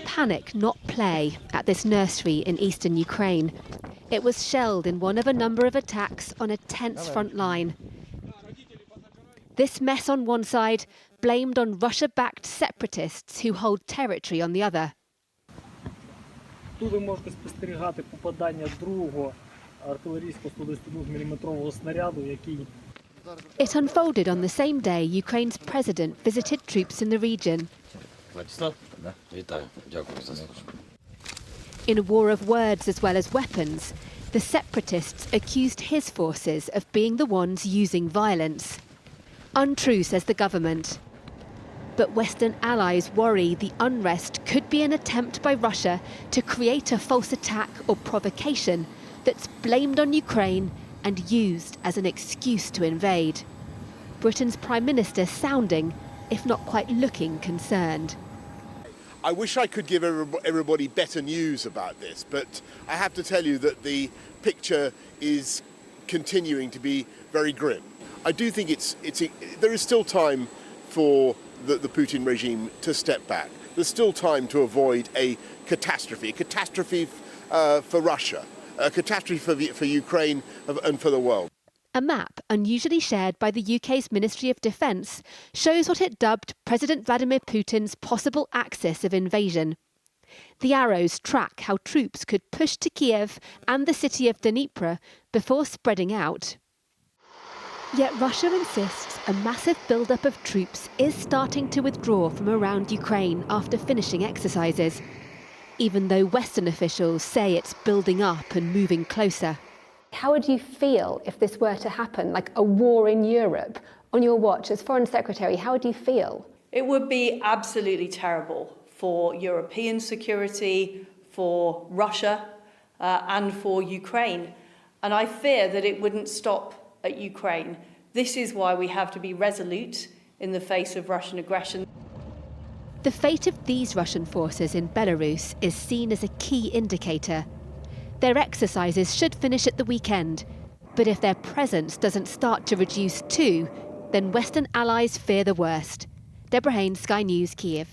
Panic, not play, at this nursery in eastern Ukraine. It was shelled in one of a number of attacks on a tense front line. This mess on one side, blamed on Russia-backed separatists who hold territory on the other. Тут ви можете спостерігати попадання другого артилерійського 122-мм снаряду, який... It unfolded on the same day Ukraine's president visited troops in the region. In a war of words as well as weapons, the separatists accused his forces of being the ones using violence. Untrue, says the government. But Western allies worry the unrest could be an attempt by Russia to create a false attack or provocation that's blamed on Ukraine and used as an excuse to invade. Britain's Prime Minister sounding, if not quite looking, concerned. I wish I could give everybody better news about this, but I have to tell you that the picture is continuing to be very grim. I do think there is still time for the Putin regime to step back. There's still time to avoid a catastrophe for Russia, a catastrophe for Ukraine and for the world. A map, unusually shared by the UK's Ministry of Defence, shows what it dubbed President Vladimir Putin's possible axis of invasion. The arrows track how troops could push to Kiev and the city of Dnipro before spreading out. Yet Russia insists a massive build-up of troops is starting to withdraw from around Ukraine after finishing exercises, even though Western officials say it's building up and moving closer. How would you feel if this were to happen, like a war in Europe, on your watch as Foreign Secretary? How would you feel? It would be absolutely terrible for European security, for Russia, and for Ukraine. And I fear that it wouldn't stop at Ukraine. This is why we have to be resolute in the face of Russian aggression. The fate of these Russian forces in Belarus is seen as a key indicator. Their exercises should finish at the weekend, but if their presence doesn't start to reduce too, then Western allies fear the worst. Deborah Haynes, Sky News, Kyiv.